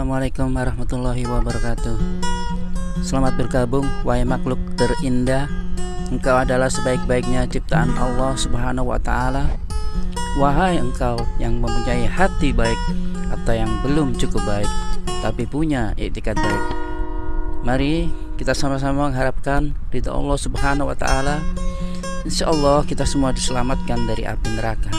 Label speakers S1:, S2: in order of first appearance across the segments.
S1: Assalamualaikum warahmatullahi wabarakatuh. Selamat bergabung, wahai makhluk terindah. Engkau adalah sebaik-baiknya ciptaan Allah Subhanahu wa Ta'ala. Wahai engkau yang mempunyai hati baik atau yang belum cukup baik tapi punya iktikad baik, mari kita sama-sama mengharapkan ridha Allah Subhanahu wa Ta'ala. Insya Allah kita semua diselamatkan dari api neraka.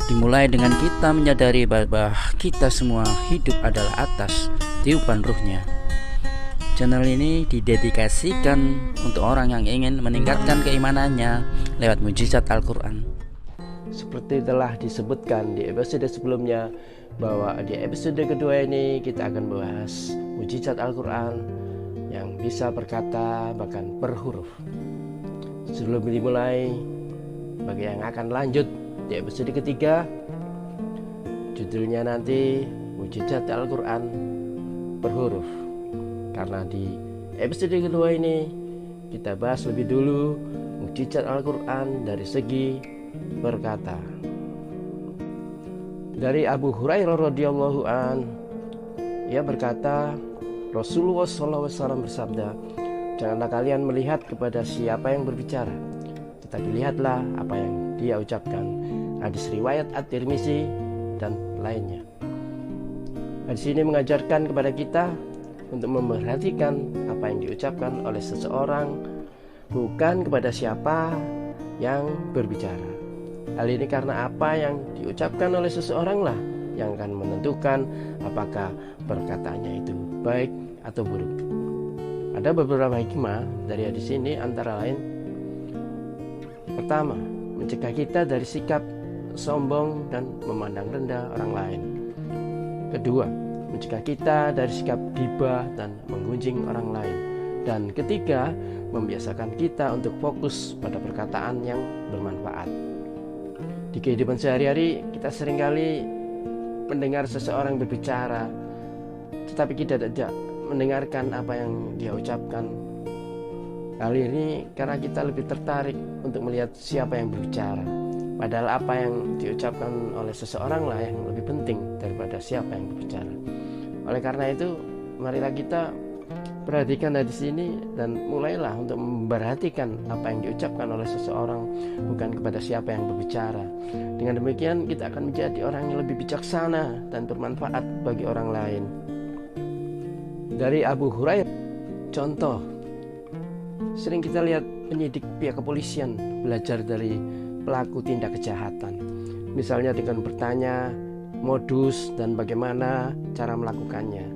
S1: Dimulai dengan kita menyadari bahwa kita semua hidup adalah atas tiupan ruhnya. Channel ini didedikasikan untuk orang yang ingin meningkatkan keimanannya lewat mujizat Al-Quran.
S2: Seperti telah disebutkan di episode sebelumnya, bahwa di episode kedua ini kita akan membahas mujizat Al-Quran yang bisa berkata bahkan per huruf. Sebelum dimulai, bagi yang akan lanjut di episode ketiga, judulnya nanti mujizat Al-Quran per huruf. Karena di episode kedua ini kita bahas lebih dulu mujizat Al-Quran dari segi berkata. Dari Abu Hurairah radhiyallahu an, ia berkata, Rasulullah SAW bersabda, janganlah kalian melihat kepada siapa yang berbicara, tetapi lihatlah apa yang dia ucapkan. Hadis riwayat At-Tirmizi dan lainnya. Hadis ini mengajarkan kepada kita untuk memperhatikan apa yang diucapkan oleh seseorang, bukan kepada siapa yang berbicara. Hal ini karena apa yang diucapkan oleh seseorang lah yang akan menentukan apakah perkataannya itu baik atau buruk. Ada beberapa hikmah dari hadis ini, antara lain: pertama, mencegah kita dari sikap sombong dan memandang rendah orang lain. Kedua, mencegah kita dari sikap ghibah dan menggunjing orang lain. Dan ketiga, membiasakan kita untuk fokus pada perkataan yang bermanfaat. Di kehidupan sehari-hari kita seringkali mendengar seseorang berbicara, tetapi kita tidak mendengarkan apa yang dia ucapkan. Hal ini karena kita lebih tertarik untuk melihat siapa yang berbicara, padahal apa yang diucapkan oleh seseorang lah yang lebih penting daripada siapa yang berbicara. Oleh karena itu, marilah kita perhatikan hadis ini dan mulailah untuk memperhatikan apa yang diucapkan oleh seseorang, bukan kepada siapa yang berbicara. Dengan demikian kita akan menjadi orang yang lebih bijaksana dan bermanfaat bagi orang lain. Dari Abu Hurairah, contoh, sering kita lihat penyidik pihak kepolisian belajar dari pelaku tindak kejahatan, misalnya dengan bertanya modus dan bagaimana cara melakukannya.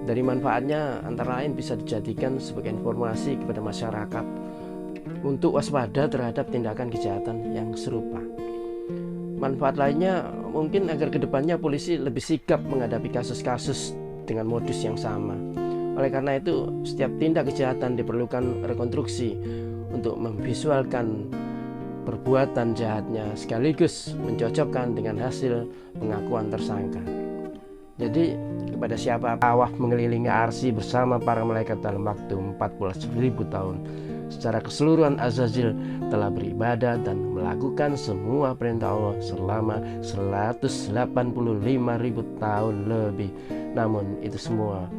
S2: Dari manfaatnya antara lain bisa dijadikan sebagai informasi kepada masyarakat untuk waspada terhadap tindakan kejahatan yang serupa. Manfaat lainnya mungkin agar kedepannya polisi lebih sigap menghadapi kasus-kasus dengan modus yang sama. Oleh karena itu, setiap tindak kejahatan diperlukan rekonstruksi untuk memvisualkan perbuatan jahatnya sekaligus mencocokkan dengan hasil pengakuan tersangka. Jadi kepada siapa tawaf mengelilingi arsy bersama para malaikat dalam waktu 14.000 tahun, secara keseluruhan Azazil telah beribadah dan melakukan semua perintah Allah selama 185.000 tahun lebih. Namun itu semua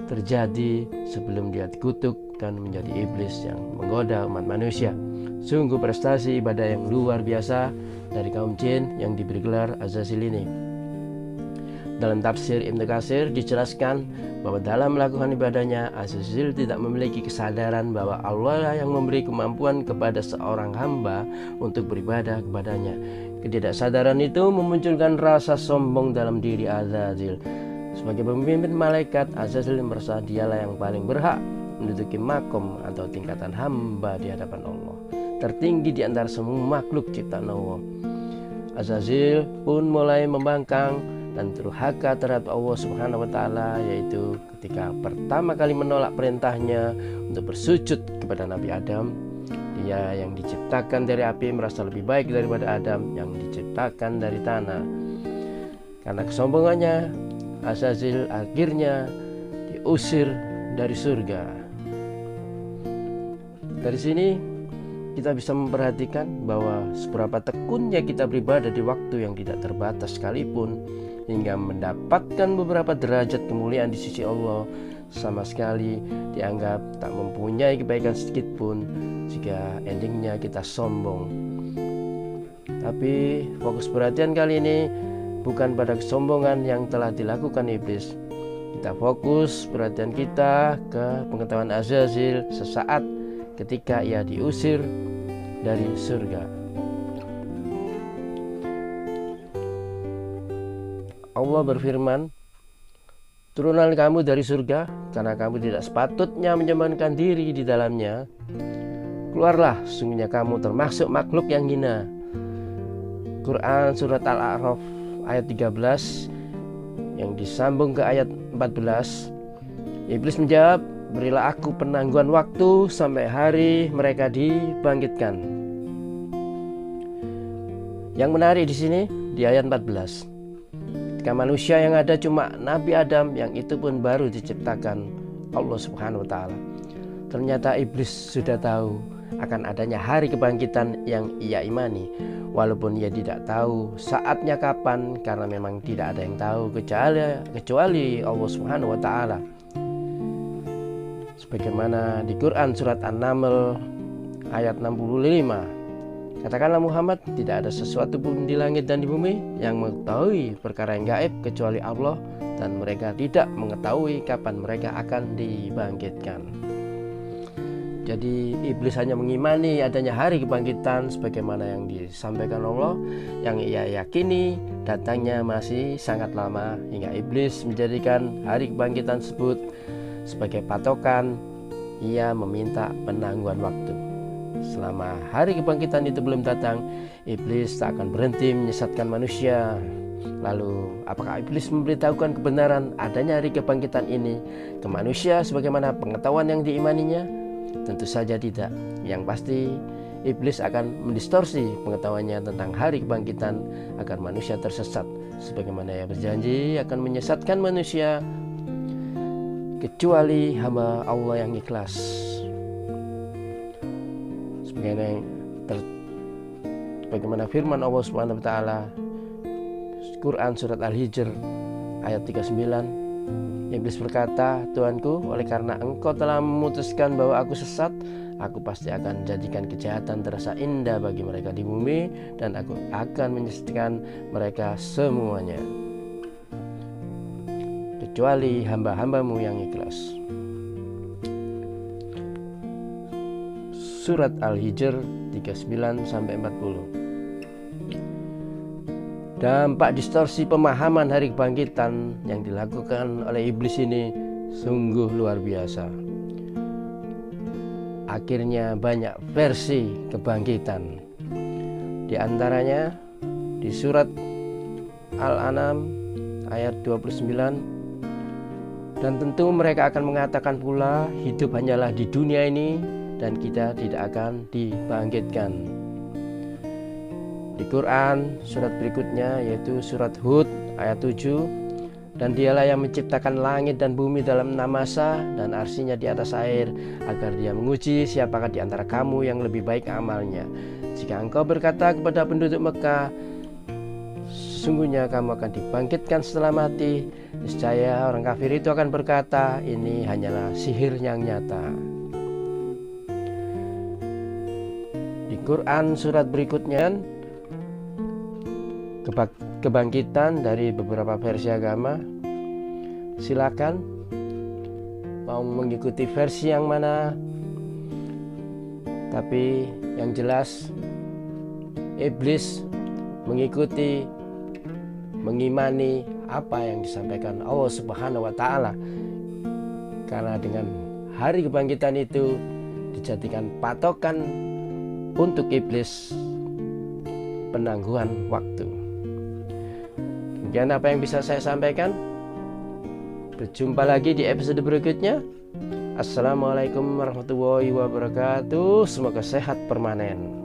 S2: terjadi sebelum dia dikutuk dan menjadi iblis yang menggoda umat manusia. Sungguh prestasi ibadah yang luar biasa dari kaum jin yang diberi gelar Azazil ini. Dalam tafsir Ibnu Katsir dijelaskan bahwa dalam melakukan ibadahnya, Azazil tidak memiliki kesadaran bahwa Allah lah yang memberi kemampuan kepada seorang hamba untuk beribadah kepadanya. Ketidaksadaran itu memunculkan rasa sombong dalam diri Azazil. Sebagai pemimpin malaikat, Azazil merasa dialah yang paling berhak menduduki makom atau tingkatan hamba di hadapan Allah, tertinggi di antara semua makhluk ciptaan Allah. Azazil pun mulai membangkang dan durhaka terhadap Allah Subhanahu wa Ta'ala, yaitu ketika pertama kali menolak perintahnya untuk bersujud kepada Nabi Adam. Dia yang diciptakan dari api merasa lebih baik daripada Adam yang diciptakan dari tanah. Karena kesombongannya, Azazil akhirnya diusir dari surga. Dari sini kita bisa memperhatikan bahwa seberapa tekunnya kita beribadah di waktu yang tidak terbatas sekalipun, hingga mendapatkan beberapa derajat kemuliaan di sisi Allah, sama sekali dianggap tak mempunyai kebaikan sedikit pun jika endingnya kita sombong. Tapi fokus perhatian kali ini bukan pada kesombongan yang telah dilakukan iblis. Kita fokus perhatian kita ke pengetahuan Azazil sesaat ketika ia diusir dari surga. Allah berfirman, turunlah kamu dari surga karena kamu tidak sepatutnya menyembahkan diri di dalamnya. Keluarlah, sungguhnya kamu termasuk makhluk yang hina. Quran surat Al-A'raf ayat 13 yang disambung ke ayat 14. Iblis menjawab, berilah aku penangguhan waktu sampai hari mereka dibangkitkan. Yang menarik di sini di ayat 14. Ketika manusia yang ada cuma Nabi Adam, yang itu pun baru diciptakan Allah Subhanahu wa taala. Ternyata iblis sudah tahu akan adanya hari kebangkitan yang ia imani, walaupun ia tidak tahu saatnya kapan, karena memang tidak ada yang tahu kecuali Allah Subhanahu wa taala. Sebagaimana di Quran surat An-Naml ayat 65, katakanlah Muhammad, tidak ada sesuatu pun di langit dan di bumi yang mengetahui perkara yang gaib kecuali Allah, dan mereka tidak mengetahui kapan mereka akan dibangkitkan. Jadi iblis hanya mengimani adanya hari kebangkitan sebagaimana yang disampaikan Allah, yang ia yakini datangnya masih sangat lama, hingga iblis menjadikan hari kebangkitan tersebut sebagai patokan. Ia meminta penangguhan waktu. Selama hari kebangkitan itu belum datang, iblis tak akan berhenti menyesatkan manusia. Lalu apakah iblis memberitahukan kebenaran adanya hari kebangkitan ini ke manusia sebagaimana pengetahuan yang diimaninya? Tentu saja tidak. Yang pasti iblis akan mendistorsi pengetahuannya tentang hari kebangkitan agar manusia tersesat, sebagaimana ia berjanji akan menyesatkan manusia kecuali hamba Allah yang ikhlas. Bagaimana firman Allah Subhanahu wa taala Quran surat Al-Hijr ayat 39, iblis berkata, Tuanku, oleh karena engkau telah memutuskan bahwa aku sesat, aku pasti akan jadikan kejahatan terasa indah bagi mereka di bumi, dan aku akan menyesatkan mereka semuanya kecuali hamba-hambamu yang ikhlas. Surat Al-Hijr 39-40. Dampak distorsi pemahaman hari kebangkitan yang dilakukan oleh iblis ini sungguh luar biasa. Akhirnya banyak versi kebangkitan. Di antaranya di surat Al-An'am ayat 29, dan tentu mereka akan mengatakan pula, hidup hanyalah di dunia ini dan kita tidak akan dibangkitkan. Di Quran surat berikutnya yaitu surat Hud ayat 7, dan dialah yang menciptakan langit dan bumi dalam 6 masa dan arsinya di atas air, agar dia menguji siapakah di antara kamu yang lebih baik amalnya. Jika engkau berkata kepada penduduk Mekah, sesungguhnya kamu akan dibangkitkan setelah mati, niscaya orang kafir itu akan berkata, ini hanyalah sihir yang nyata. Di Quran surat berikutnya kebangkitan dari beberapa versi agama. Silakan mau mengikuti versi yang mana, tapi yang jelas iblis mengimani apa yang disampaikan Allah Subhanahu wa taala, karena dengan hari kebangkitan itu dijadikan patokan untuk iblis penangguhan waktu. Demikian apa yang bisa saya sampaikan. Berjumpa lagi di episode berikutnya. Assalamualaikum warahmatullahi wabarakatuh. Semoga sehat permanen.